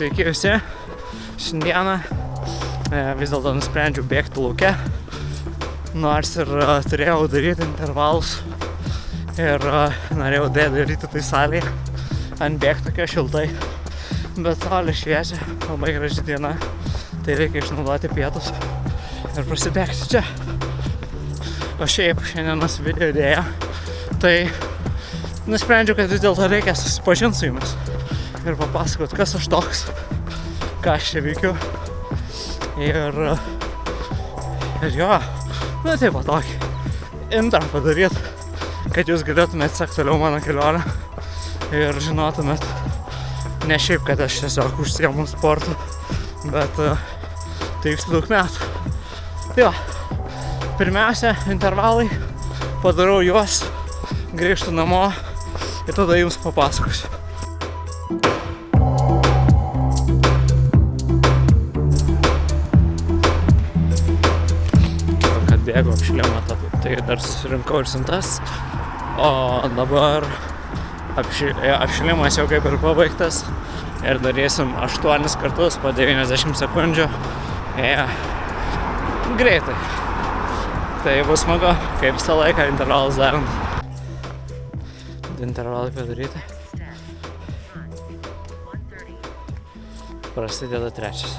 Sveiki visi. Šiandieną vis dėlto nusprendžiau bėgti lauke, nors ir turėjau daryti intervalus ir norėjau daryti tai salėje, ant bėgti tokia šiltai, bet saulė šviečia, labai graži diena, tai reikia išnaudoti pietus ir prasibėgti čia. O šiaip šiandienos video idėja, tai nusprendžiau, kad vis dėlto reikia susipažinti su jumis ir papasakot, kas aš toks, ką aš čia veikiu. Ir jo, taip pat tokį intro padaryt, kad jūs galėtumėt sekti toliau mano kelionę ir žinotumėt, ne šiaip, kad aš tiesiog užsiemu sportu, bet tai vyksta daug metų. Tai va, pirmiausia, intervalai, padarau juos, grįžtu namo ir tada jums papasakosiu. Bėgu apšilimą, tai dar susirinkau ir siuntas, o dabar apšilimas jau kaip ir pabaigtas ir darysim 8 kartus po 90 sekundžių. Greitai. Tai bus smagu, kaip visą laiką intervalus darant. Intervalai padaryti. Prasideda trečias.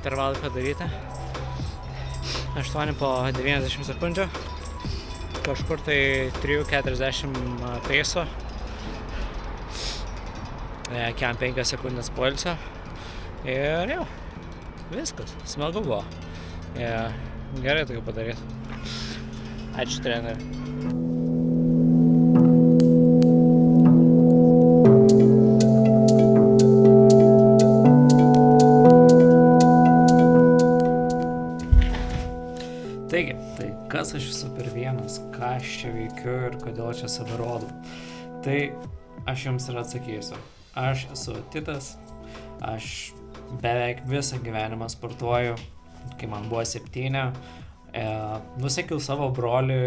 Intervalai padaryti. 8 po 90 sekundžių. Kažkur tai 3:40 peiso. Kem 5 sekundės poilsio. Ir jau. Viskas. Smagu buvo. Gerai tokį padaryti. Ačiū treneri. Taigi, tai kas aš esu per vienas, ką aš čia veikiu ir kodėl čia save rodau. Tai aš jums ir atsakysiu. Aš esu Titas, aš beveik visą gyvenimą sportuoju, kai man buvo 7. Nusekiau savo brolį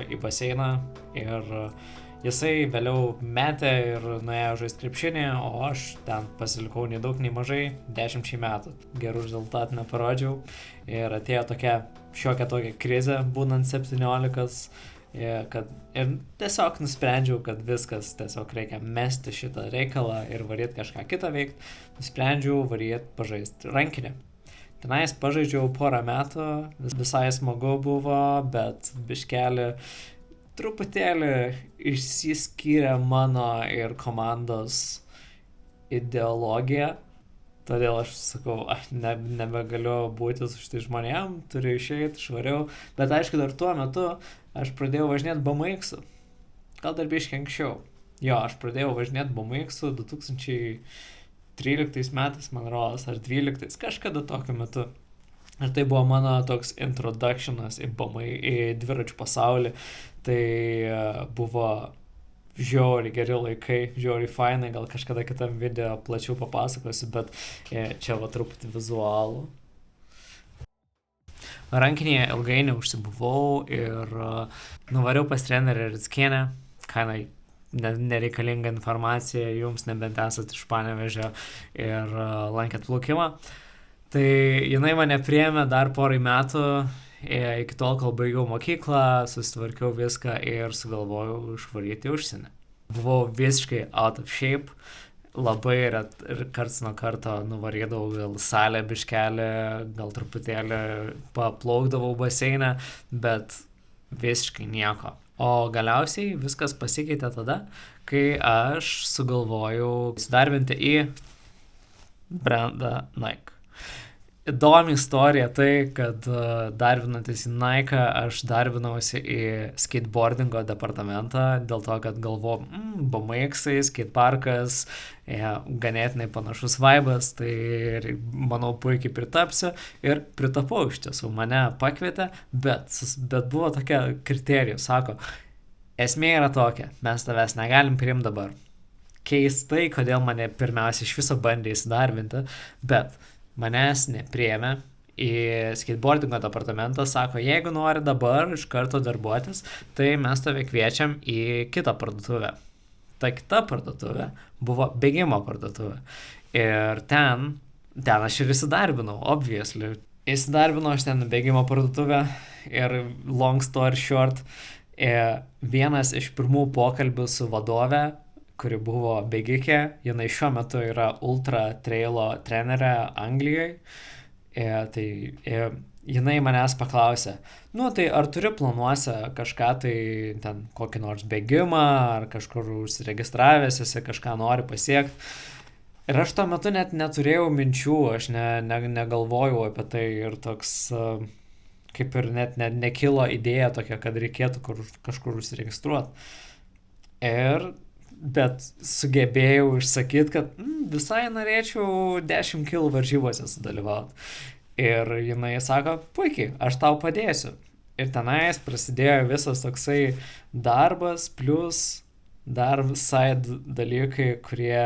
į baseiną ir jisai vėliau metė ir nuėjo žaisti krepšinį, o aš ten pasilikau nei daug, nei mažai 10 metų. Gerų rezultatų neparodžiau ir atėjo tokia šiokia tokia krizė, būnant 17, ir tiesiog nusprendžiau, kad viskas, tiesiog reikia mesti šitą reikalą ir varyti kažką kitą veikti. Nusprendžiau varyti pažaisti rankinį. Tenais pažaidžiau porą metų, visai smagu buvo, bet biškelį truputėlį išsiskyrė mano ir komandos ideologija. Todėl aš sakau, aš nebegaliu būti su šitai žmonėm, turiu išeiti švariau. Bet aišku, dar tuo metu aš pradėjau važinėti BMX-u. Gal dar biškį anksčiau. Jo, aš pradėjau važinėti BMX-u 2013 metais, man rodos, ar 12, kažkada tokiu metu. Ir tai buvo mano toks introductionas į dviračių pasaulį. Tai buvo žiauriai geri laikai, žiauriai fainai, gal kažkada kitam video plačiau papasakosiu, bet čia va truputį vizualų. Rankinėje ilgai neužsibuvau ir nuvariau pas trenerį Rickienę, kainai nereikalinga informacija, jums nebent esat iš Panevėžio ir lankėt plaukimą. Tai jinai mane priėmė dar porai metų, iki tol, kol baigiau mokyklą, susitvarkiau viską ir sugalvojau išvaryti užsienį. Buvau visiškai out of shape, labai karts nuo karto nuvarydavau gal salę biškelį, gal truputėlį paplaukdavau baseinę, bet visiškai nieko. O galiausiai viskas pasikeitė tada, kai aš sugalvojau įsidarbinti į brandą Nike. Įdomi istorija tai, kad darbinantis į Nike aš darbinausi į skateboardingo departamentą, dėl to, kad galvojau, BMX-ai, skateparkas, ganėtinai panašus vaibas, tai manau puikiai pritapsiu ir pritapau iš tiesų, mane pakvietė, bet buvo tokia kriterijų, sako, Esmė yra tokia, mes tavęs negalim priimti dabar. Keistai, kodėl mane pirmiausia iš viso bandė įsidarbinti, bet manęs nepriėmė į skateboardingo departamentą, sako, jeigu nori dabar iš karto darbuotis, tai mes tave kviečiam į kitą parduotuvę. Ta kita parduotuvė buvo bėgimo parduotuvė. Ir ten aš ir įsidarbinau, obviously. Įsidarbinau aš ten bėgimo parduotuvę ir long story short, vienas iš pirmų pokalbių su vadove, kuri buvo bėgikė, jinai šiuo metu yra ultra trailo trenerė Anglijoje. Jinai manęs paklausė, tai ar turi planuose kažką tai ten kokį nors bėgimą, ar kažkur užsiregistravęs esi, kažką nori pasiekti. Ir aš tuo metu net neturėjau minčių, aš negalvojau apie tai ir toks kaip ir net nekilo idėja tokia, kad reikėtų kažkur užsiregistruoti. Bet sugebėjau išsakyti, kad visai norėčiau 10 kg varžybose sudalyvauti. Ir jinai sako, puikiai, aš tau padėsiu. Ir tenais prasidėjo visas toksai darbas, plus dar side dalykai, kurie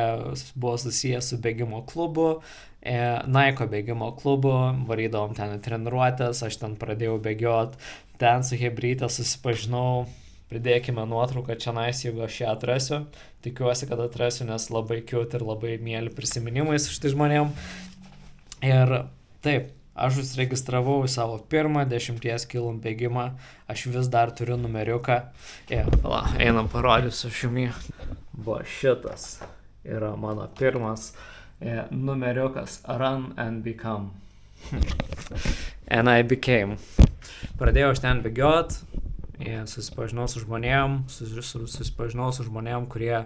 buvo susijęs su bėgimo klubu, Nike bėgimo klubu, varydavom ten į treniruotės, aš ten pradėjau bėgioti, ten su hebrytė susipažinau. Pridėkime nuotrauką čia nais, jeigu aš ją atrasiu. Tikiuosi, kad atrasiu, nes labai cute ir labai mėly prisiminimai su šitai žmonėm. Ir taip, aš užsiregistravau į savo pirmą 10 kg bėgimą. Aš vis dar turiu numeriuką. Einam parodysiu šimį. Buvo šitas. Yra mano pirmas numeriukas. Run and become. And I became. Pradėjau aš ten bėgiot. Susipažinau su žmonėm, kurie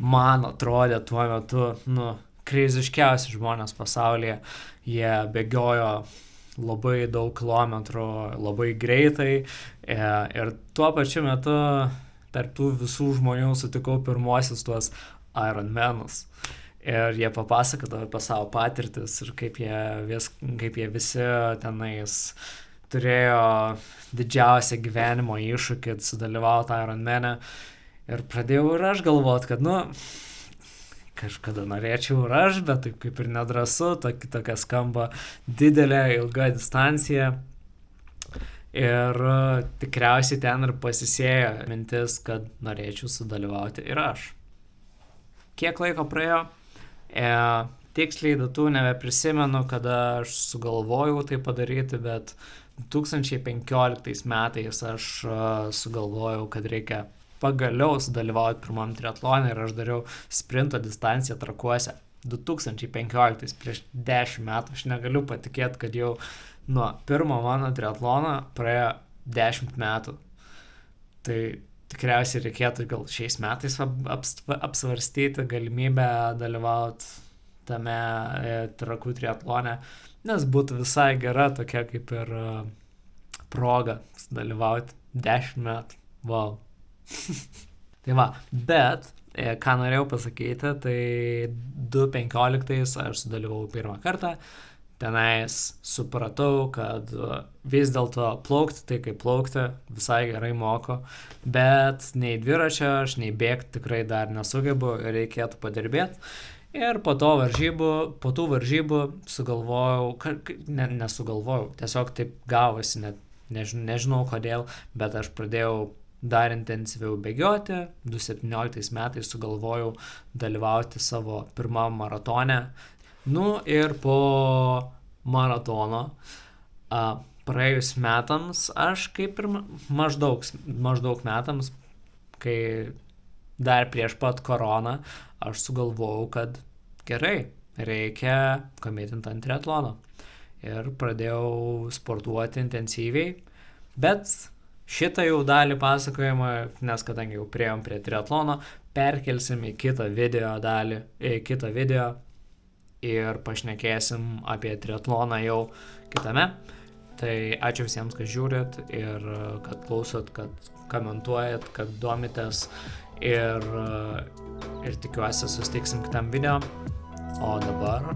man atrodė tuo metu, kreiziškiausi žmonės pasaulyje. Jie bėgiojo labai daug kilometrų, labai greitai ir tuo pačiu metu tarp tų visų žmonių sutikau pirmuosius tuos Ironmanus. Ir jie papasakodavo apie savo patirtis ir kaip jie visi tenais turėjo didžiausią gyvenimo iššūkį sudalyvauti Ironmane. Ir pradėjau ir aš galvoti, kad kažkada norėčiau ir aš, bet taip kaip ir nedrąsu, tokia skamba didelė, ilga distancija. Ir tikriausiai ten ir pasisėjo mintis, kad norėčiau sudalyvauti ir aš. Kiek laiko praėjo? Tiksliai datų nebeprisimenu, kada aš sugalvojau tai padaryti, bet 2015 metais aš sugalvojau, kad reikia pagaliau sudalyvauti pirmam triatlone ir aš dariau sprinto distanciją Trakuose. 2015, prieš 10 metų, aš negaliu patikėti, kad jau nuo pirmo mano triatlono praėjo 10 metų. Tai tikriausiai reikėtų gal šiais metais apsvarstyti galimybę dalyvauti tame Trakų triatlone, nes būtų visai gera tokia kaip ir proga dalyvauti 10 metų. Wow. Tai va, bet ką norėjau pasakyti, tai 2015 aš sudalyvau pirmą kartą, tenais supratau, kad vis dėlto plaukti, tai kaip plaukti, visai gerai moku, bet nei dviračio aš, nei bėgti tikrai dar nesugebu ir reikėtų padirbėti. Ir po tų varžybų sugalvojau, nesugalvojau, tiesiog taip gavosi, nežinau kodėl, bet aš pradėjau dar intensyviau bėgioti. 2017 metais sugalvojau dalyvauti savo pirmam maratone. Ir po maratono praėjus metams, aš kaip ir maždaug metams, kai dar prieš pat koroną, aš sugalvojau, kad gerai, reikia komitinti ant triatlono. Ir pradėjau sportuoti intensyviai, bet šitą jau dalį pasakojimą, nes kadangi jau priėjom prie triatlono, perkelsim į kitą video dalį, ir pašnekėsim apie triatloną jau kitame. Tai ačiū visiems, kad žiūrit ir kad klausot, kad komentuojat, kad domitės ir tikiuosi susitiksim kitam video. O dabar